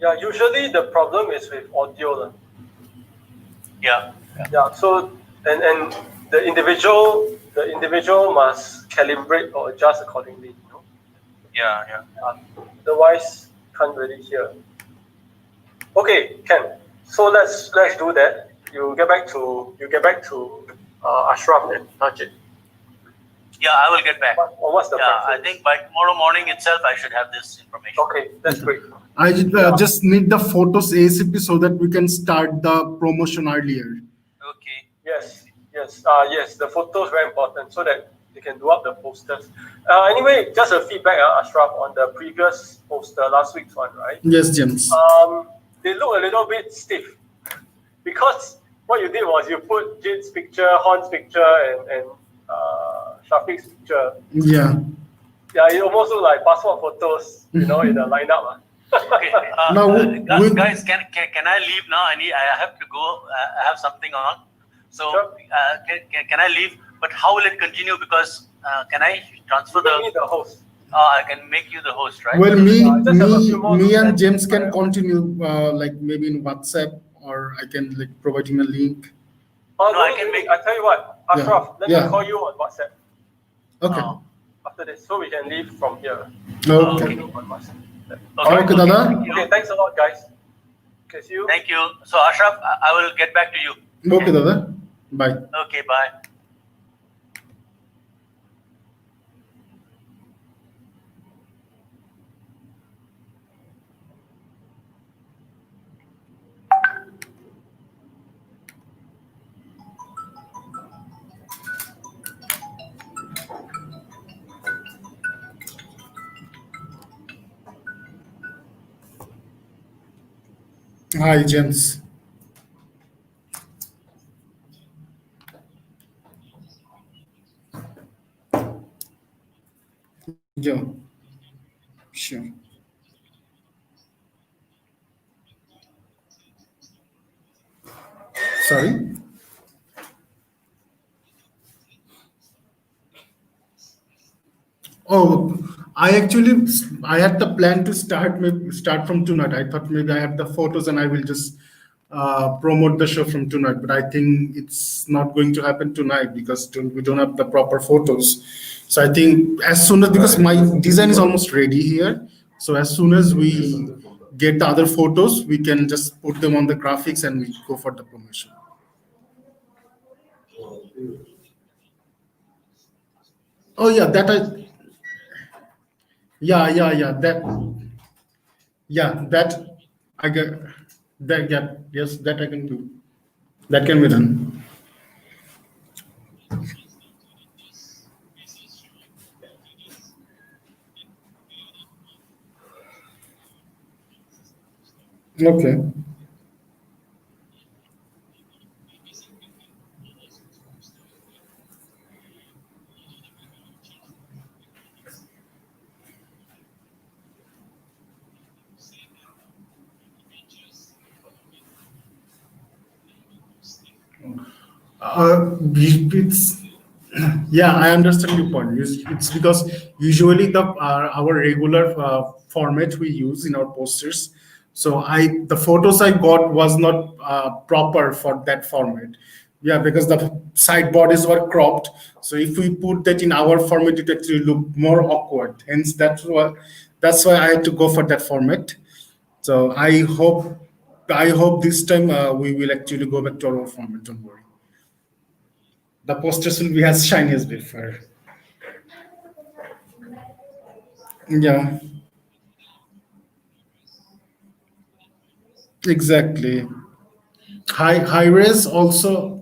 Yeah, usually the problem is with audio. Yeah. Yeah, so and the individual must calibrate or adjust accordingly, you know. Yeah. Otherwise can't really hear. Okay, Ken. So let's do that. You get back to Ashraf and Najib. Yeah, I will get back. What's the Yeah, I preference? think by tomorrow morning itself, I should have this information. Okay, that's great. I just need the photos ASAP so that we can start the promotion earlier. Okay. Yes. Yes. The photos very important so that they can do up the posters. Anyway, just a feedback, Ashraf, on the previous poster, last week's one, right? Yes, James. They look a little bit stiff because what you did was you put Jit's picture, Horn's picture, and Shafiq's picture. Yeah. Yeah, it almost look like passport photos, you know, in the lineup. Okay. Now, Guys, can I leave now? I have to go. I have something on. So Sure. can I leave? But how will it continue? Because can I transfer Make me the? the host. I can make you the host, right? Well, just have a few more me and minutes. James can continue, like maybe in WhatsApp, or I can like provide him a link. Oh, No, I can make- I tell you what, Ashraf, let Yeah. me call you on WhatsApp Okay. Oh, after this, so we can leave from here. Okay. On WhatsApp. Okay, Dada. Thank you. Okay, thanks a lot, guys. Okay, see you. Thank you. So Ashraf, I will get back to you. Okay, Dada. Bye. Okay, bye. Hi, James. Yeah. Sure. Sorry. Oh, I had the plan to start from tonight. I thought maybe I have the photos and I will just promote the show from tonight. But I think it's not going to happen tonight because we don't have the proper photos. So I think as soon as, because my design is almost ready here. So as soon as we get the other photos, we can just put them on the graphics and we go for the promotion. Oh yeah, that that I get that, yeah, yes, that I can do. That can be done. Okay. It's yeah, I understand your point. It's because usually our regular format we use in our posters. So the photos I got was not proper for that format. Yeah, because the side bodies were cropped. So if we put that in our format, it actually look more awkward. Hence, that's why I had to go for that format. So I hope this time we will actually go back to our old format. Don't worry. The posters will be as shiny as before. Yeah, exactly. High res also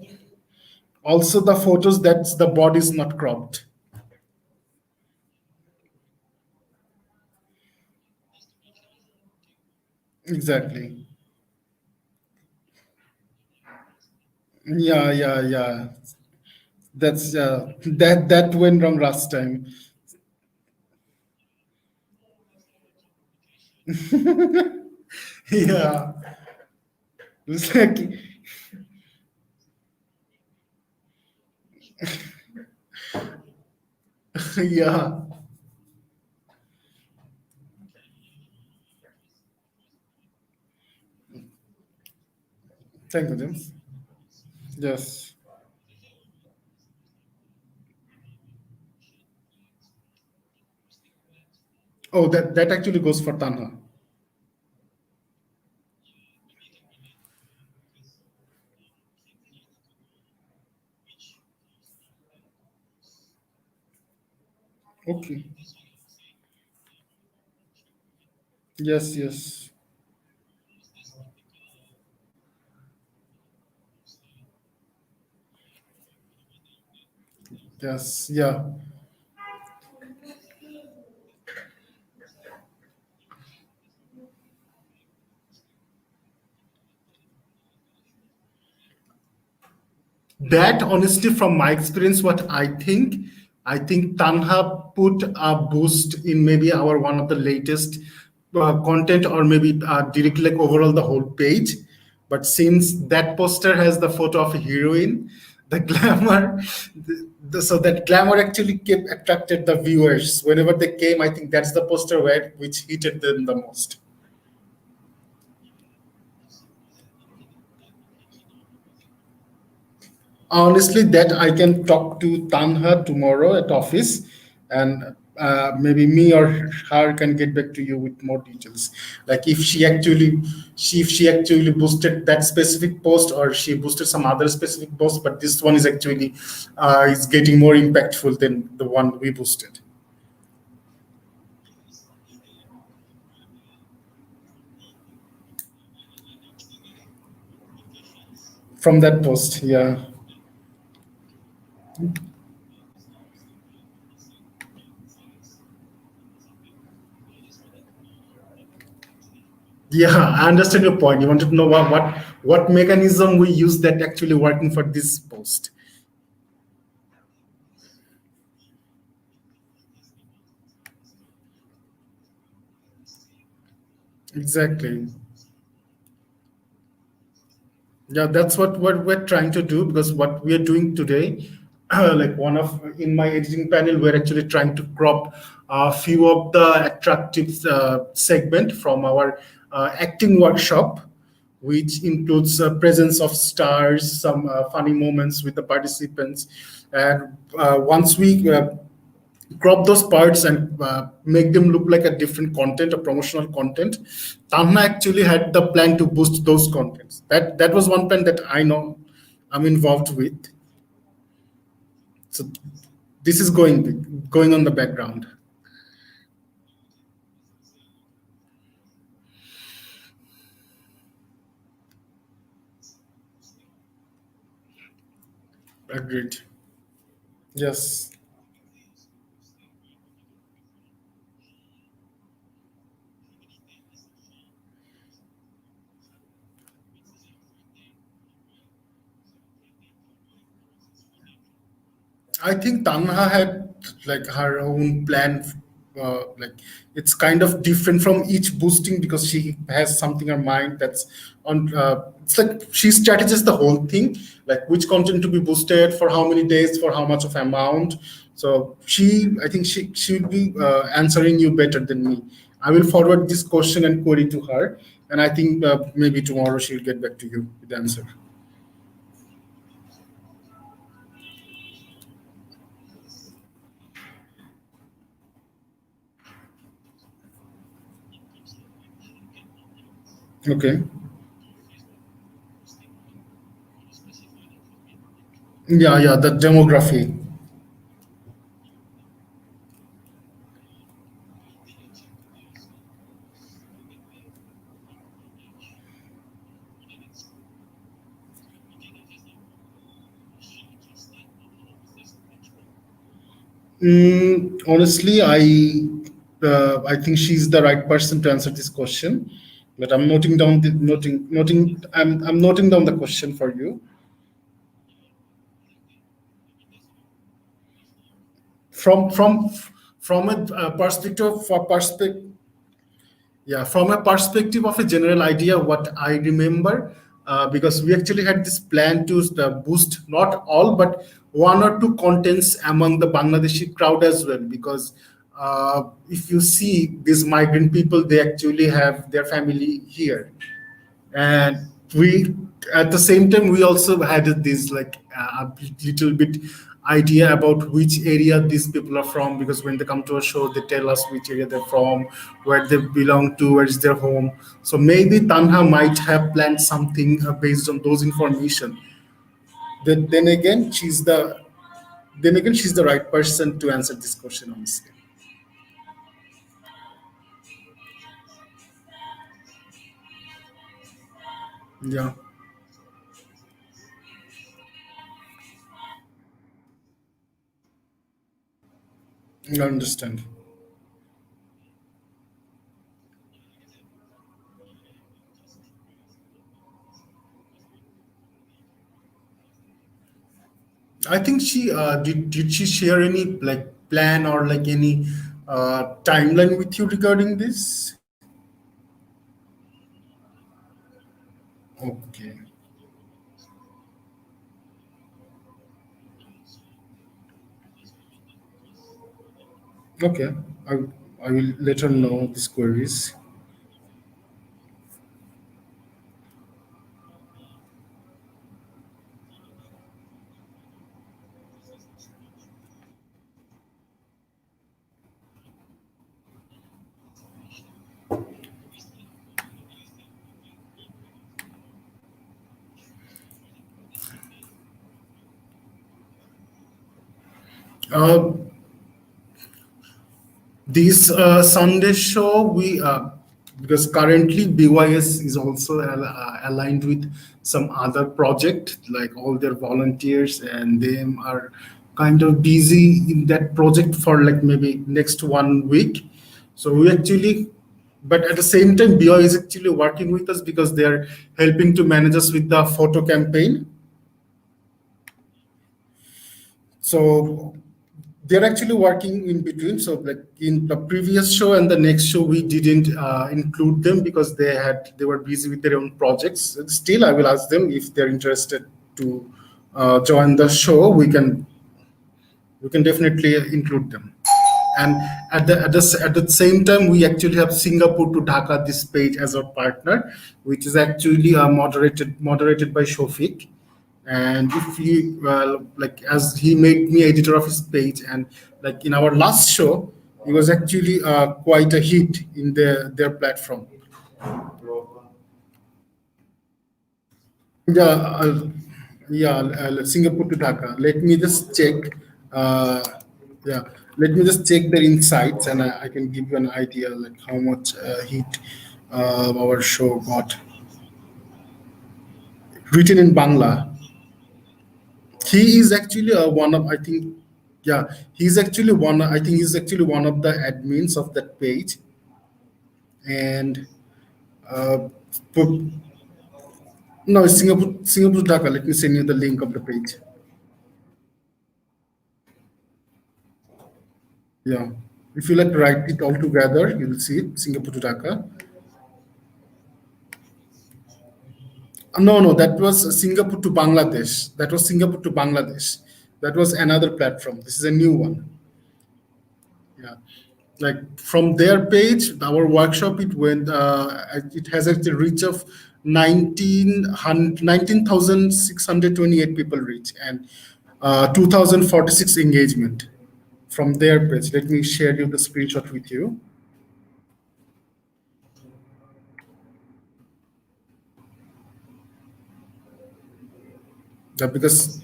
the photos that the body is not cropped. Exactly. Yeah. That went wrong last time. Yeah, it's like yeah. Thank you, James. Yes. Oh, that actually goes for Tanha. Okay. Yes. Yes. Yeah. That honestly, from my experience, what I think Tanha put a boost in maybe our one of the latest content, or maybe directly like overall the whole page. But since that poster has the photo of a heroine, the glamour, so that glamour actually kept attracted the viewers whenever they came. I think that's the poster which heated them the most. Honestly, that I can talk to Tanha tomorrow at office, and maybe me or her can get back to you with more details. Like if she actually boosted that specific post, or she boosted some other specific post, but this one is actually is getting more impactful than the one we boosted from that post. Yeah. Yeah, I understand your point. You wanted to know what mechanism we use that actually working for this post. Exactly. Yeah, that's what we're trying to do, because what we are doing today, like one of in my editing panel, we're actually trying to crop a few of the attractive segment from our acting workshop, which includes presence of stars, some funny moments with the participants, and once we crop those parts and make them look like a different content or promotional content. Tanna actually had the plan to boost those contents. That was one plan that I know I'm involved with. So this is going on the background. Agreed. Yes. I think Tanha had like her own plan. Like it's kind of different from each boosting, because she has something in her mind that's on. It's like she strategizes the whole thing, like which content to be boosted for how many days, for how much of amount. So I think she will be answering you better than me. I will forward this question and query to her, and I think maybe tomorrow she'll get back to you with the answer. Okay. Yeah, yeah, the demography. Honestly, I think she's the right person to answer this question. But I'm noting down the noting. I'm noting down the question for you. From from a perspective for perspective. Yeah, from a perspective of a general idea, what I remember, because we actually had this plan to boost not all, but one or two contents among the Bangladeshi crowd as well. Because if you see these migrant people, they actually have their family here, and we at the same time we also had this like a little bit idea about which area these people are from, because when they come to a show they tell us which area they're from, where they belong to, where is their home. So maybe Tanha might have planned something based on those information. Then again she's the right person to answer this question, honestly. Yeah, I understand. I think she did she share any like plan or like any timeline with you regarding this? Okay. Okay. I I will let her know these queries. Uh, this Sunday show, we because currently BYS is also aligned with some other project, like all their volunteers, and they are kind of busy in that project for like maybe next 1 week. So we actually, but at the same time, BYS is actually working with us because they are helping to manage us with the photo campaign. So they're actually working in between. So like in the previous show and the next show we didn't include them because they were busy with their own projects. Still I will ask them if they're interested to join the show. We can definitely include them. And at the same time, we actually have Singapore to Dhaka this page as our partner, which is actually moderated by Shofik. And if you like, as he made me editor of his page, and like in our last show, he was actually quite a hit in their platform. Yeah, yeah, Singapore to Dhaka. Let me just check. Uh, yeah, let me just check their insights, and I can give you an idea like how much heat our show got. Written in Bangla. He is actually one of, I think, yeah, he's actually one. I think he's actually one of the admins of that page, and uh, pu- no, it's Singapore to Dhaka. Let me send you the link of the page. Yeah. If you like write it all together, you'll see it, Singapore to Dhaka. No, no, that was Singapore to Bangladesh. That was Singapore to Bangladesh. That was another platform. This is a new one. Yeah. Like from their page, our workshop, it has a reach of 19,628 people reach, and 2,046 engagement from their page. Let me share you the screenshot with you. because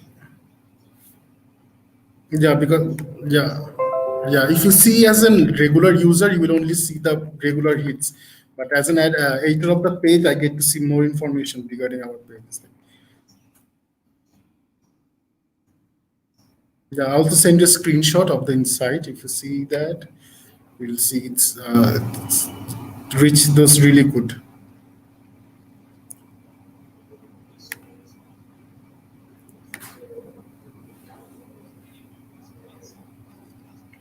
yeah, because yeah, yeah. If you see as a regular user, you will only see the regular hits. But as an editor of the page, I get to see more information regarding our page. Yeah, I also send you a screenshot of the inside. If you see that, you'll see it's reached those really good.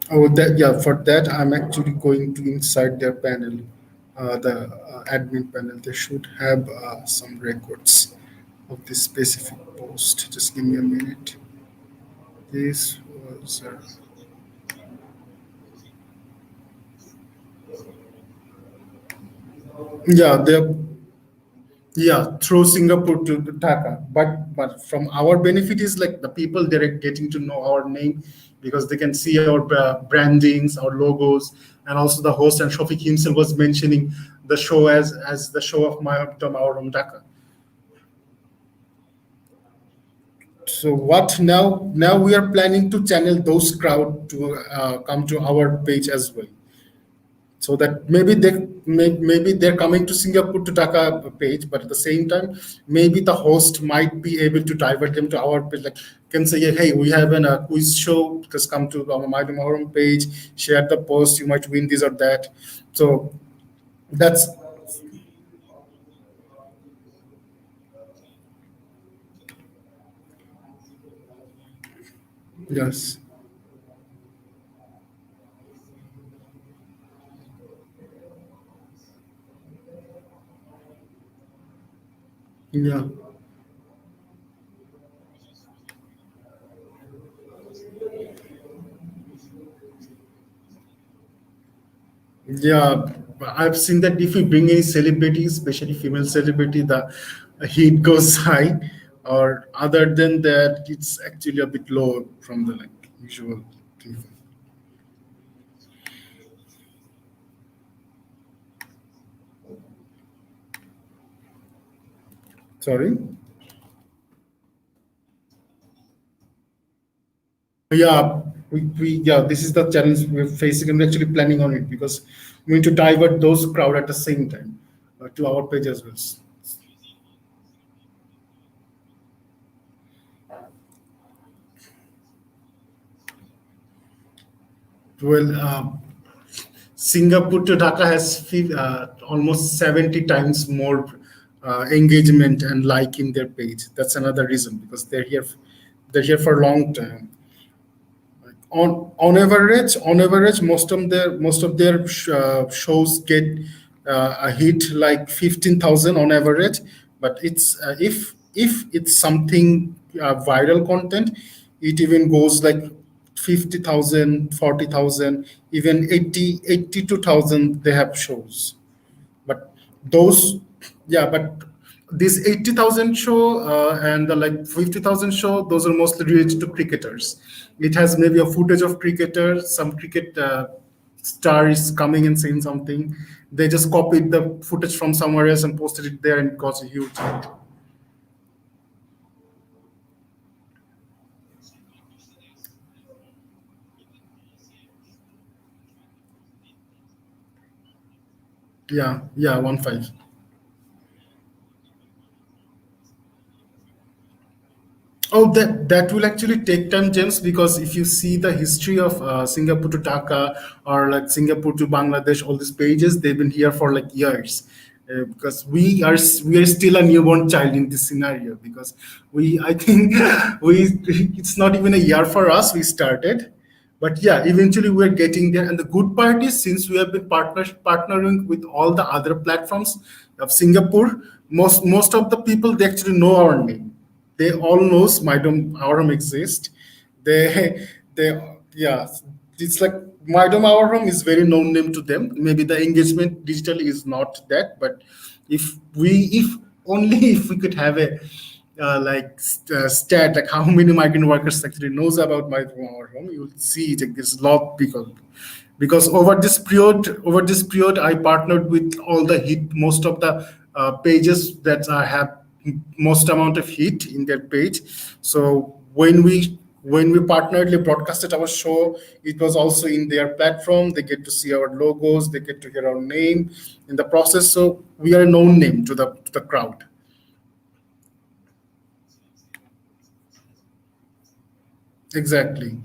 Oh, that yeah. For that, I'm actually going to inside their panel, the admin panel. They should have some records of this specific post. Just give me a minute. This was yeah. Through Singapore to Dhaka. But from our benefit is like the people they're getting to know our name because they can see our brandings, our logos, and also the host and Shafiq himself was mentioning the show as the show of my our Dhaka. So what now? Now we are planning to channel those crowd to come to our page as well. So that maybe they're coming to Singapore to Dhaka page, but at the same time, maybe the host might be able to divert them to our page. Like can say, hey, we have a quiz show. Just come to our My Mahoram page, share the post. You might win this or that. So that's yes, yeah. Yeah, I've seen that if you bring any celebrity, especially female celebrity, the heat goes high. Or other than that, it's actually a bit low from the like usual people. Sorry. Yeah, yeah. This is the challenge we're facing, and we're actually planning on it because we need to divert those crowd at the same time to our page as well. Well, Singapore to Dhaka has almost 70 times more engagement and like in their page. That's another reason because they're here for a long time. On average, most of their shows get a hit like 15,000 on average. But it's if it's something viral content, it even goes like 50,000, 40,000, even 82,000 they have shows. But those yeah, but this 80,000 show and the like 50,000 show, those are mostly related to cricketers. It has maybe a footage of cricketers, some cricket star is coming and saying something. They just copied the footage from somewhere else and posted it there and it got a huge hit. Yeah, 1.5. Oh, that will actually take time, James, because if you see the history of Singapore to Dhaka or like Singapore to Bangladesh, all these pages, they've been here for like years. Because we are still a newborn child in this scenario because I think we it's not even a year for us we started, but yeah, eventually we're getting there. And the good part is since we have been partnering with all the other platforms of Singapore, most of the people they actually know our name. They all knows Mydom Aurum exist. They yeah, it's like Mydom Aurum is very known name to them. Maybe the engagement digitally is not that, but if only if we could have a stat like how many migrant workers actually knows about Mydom Aurum, you will see it. Like, there's a lot because over this period I partnered with all the hit most of the pages that have most amount of hit in their page. So when we partneredly broadcasted our show, it was also in their platform. They get to see our logos, they get to hear our name in the process. So we are a known name to the crowd. Exactly.